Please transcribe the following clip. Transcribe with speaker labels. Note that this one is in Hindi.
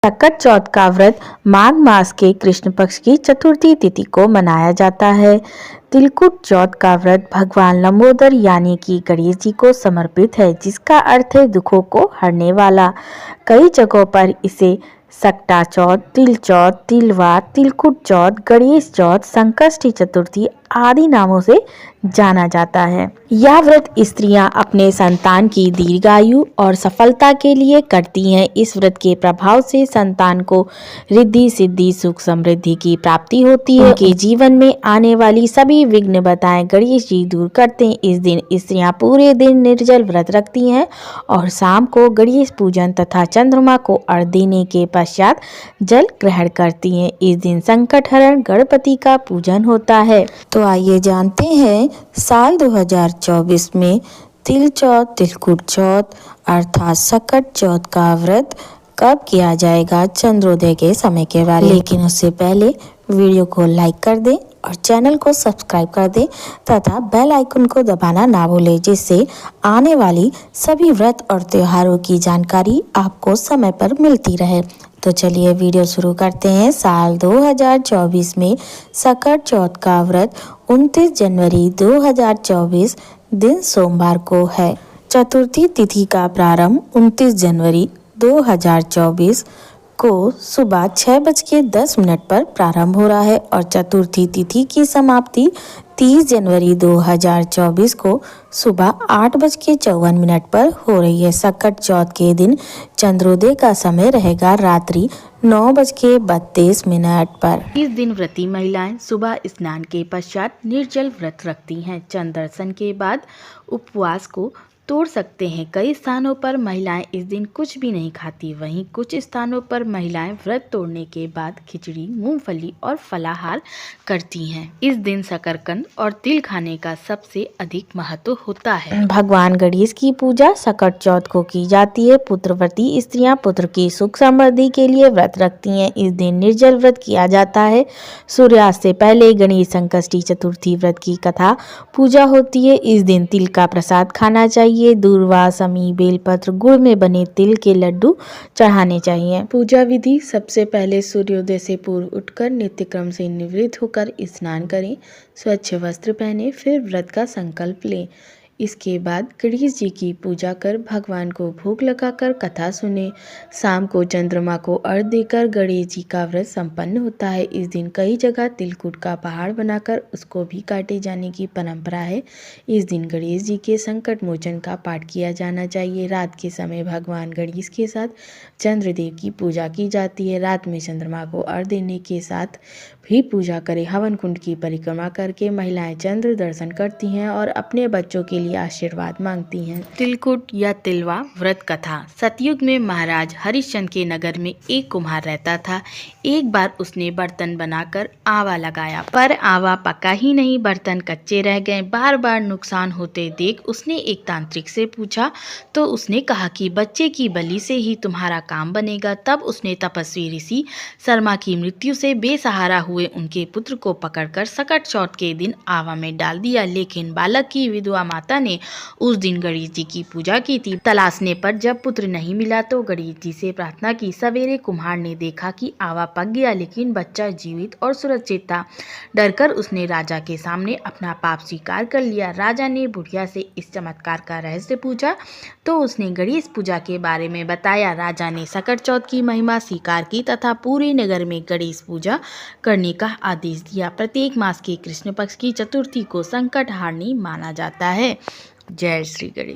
Speaker 1: सकट चौथ का व्रत माघ मास के कृष्ण पक्ष की चतुर्थी तिथि को मनाया जाता है। तिलकुट चौथ का व्रत भगवान लंबोदर यानी कि गणेश जी को समर्पित है, जिसका अर्थ है दुखों को हरने वाला। कई जगहों पर इसे सकटा चौथ, तिल चौथ, तिलवा, तिलकुट चौथ, गणेश चौथ, संकष्टी चतुर्थी आदि नामों से जाना जाता है। यह व्रत स्त्रियां अपने संतान की दीर्घायु और सफलता के लिए करती हैं। इस व्रत के प्रभाव से संतान को रिद्धि सिद्धि सुख समृद्धि की प्राप्ति होती है। उनके जीवन में आने वाली सभी विघ्न बाधाएं गणेश जी दूर करते हैं। इस दिन स्त्रियां पूरे दिन निर्जल व्रत रखती हैं और शाम को गणेश पूजन तथा चंद्रमा को अर्घ्य देने के पश्चात जल ग्रहण करती हैं। इस दिन संकट हरण गणपति का पूजन होता है। तो आइए जानते हैं साल 2024 में तिल चौथ, तिलकुट चौथ अर्थात सकट चौथ का व्रत कब किया जाएगा चंद्रोदय के समय के बारे में। लेकिन उससे पहले वीडियो को लाइक कर दें और चैनल को सब्सक्राइब कर दें तथा बेल आइकन को दबाना ना भूलें, जिससे आने वाली सभी व्रत और त्योहारों की जानकारी आपको समय पर मिलती रहे। तो चलिए वीडियो शुरू करते हैं। साल 2024 में सकट चौथ का व्रत 29 जनवरी 2024 दिन सोमवार को है। चतुर्थी तिथि का प्रारंभ 29 जनवरी 2024 को सुबह 6:10 पर प्रारंभ हो रहा है और चतुर्थी तिथि की समाप्ति 30 जनवरी 2024 को सुबह 8:54 पर हो रही है। सकट चौथ के दिन चंद्रोदय का समय रहेगा रात्रि 9:32 पर।
Speaker 2: इस दिन व्रती महिलाएं सुबह स्नान के पश्चात निर्जल व्रत रखती हैं। चंद्र दर्शन के बाद उपवास को तोड़ सकते हैं। कई स्थानों पर महिलाएं इस दिन कुछ भी नहीं खाती। वहीं कुछ स्थानों पर महिलाएं व्रत तोड़ने के बाद खिचड़ी, मूंगफली और फलाहार करती हैं। इस दिन शकरकंद और तिल खाने का सबसे अधिक महत्व होता है।
Speaker 1: भगवान गणेश की पूजा सकट चौथ को की जाती है। पुत्रवती स्त्रियां पुत्र की सुख समृद्धि के लिए व्रत रखती हैं। इस दिन निर्जल व्रत किया जाता है। सूर्यास्त से पहले गणेश संकष्टी चतुर्थी व्रत की कथा पूजा होती है। इस दिन तिल का प्रसाद खाना चाहिए। दूर्वा, समी, बेलपत्र, गुड़ में बने तिल के लड्डू चढ़ाने चाहिए।
Speaker 2: पूजा विधि: सबसे पहले सूर्योदय से पूर्व उठकर नित्य क्रम से निवृत्त होकर स्नान करें, स्वच्छ वस्त्र पहने, फिर व्रत का संकल्प लें। इसके बाद गणेश जी की पूजा कर भगवान को भोग लगाकर कथा सुने। शाम को चंद्रमा को अर्घ्य देकर गणेश जी का व्रत संपन्न होता है। इस दिन कई जगह तिलकुट का पहाड़ बनाकर उसको भी काटे जाने की परंपरा है। इस दिन गणेश जी के संकट मोचन का पाठ किया जाना चाहिए। रात के समय भगवान गणेश के साथ चंद्रदेव की पूजा की जाती है। रात में चंद्रमा को अर्घ्य देने के साथ भी पूजा करें। हवन कुंड की परिक्रमा करके महिलाएं चंद्र दर्शन करती हैं और अपने बच्चों के लिए आशीर्वाद मांगती हैं।
Speaker 1: तिलकुट या तिलवा व्रत कथा। सतयुग में महाराज हरिश्चंद्र के नगर में एक कुम्हार रहता था। एक बार उसने बर्तन बनाकर आवा लगाया, पर आवा पका ही नहीं, बर्तन कच्चे रह गए। बार बार नुकसान होते देख उसने एक तांत्रिक से पूछा तो उसने कहा कि बच्चे की बलि से ही तुम्हारा काम बनेगा। तब उसने तपस्वी ऋषि शर्मा की मृत्यु से बेसहारा हुए उनके पुत्र को पकड़कर सकट चौथ के दिन आवा में डाल दिया। लेकिन बालक की विधवा माता ने उस दिन गणेश जी की पूजा की थी। तलाशने पर जब पुत्र नहीं मिला तो गणेश जी से प्रार्थना की। सवेरे कुम्हार ने देखा कि आवा पक गया, लेकिन बच्चा जीवित और सुरक्षित था। डरकर उसने राजा के सामने अपना पाप स्वीकार कर लिया। राजा ने बुढ़िया से इस चमत्कार का रहस्य पूछा तो उसने गणेश पूजा के बारे में बताया। राजा ने सकट चौथ की महिमा स्वीकार की तथा पूरे नगर में गणेश पूजा करने का आदेश दिया। प्रत्येक मास के कृष्ण पक्ष की चतुर्थी को संकट हारनी माना जाता है। जय श्री गणेश।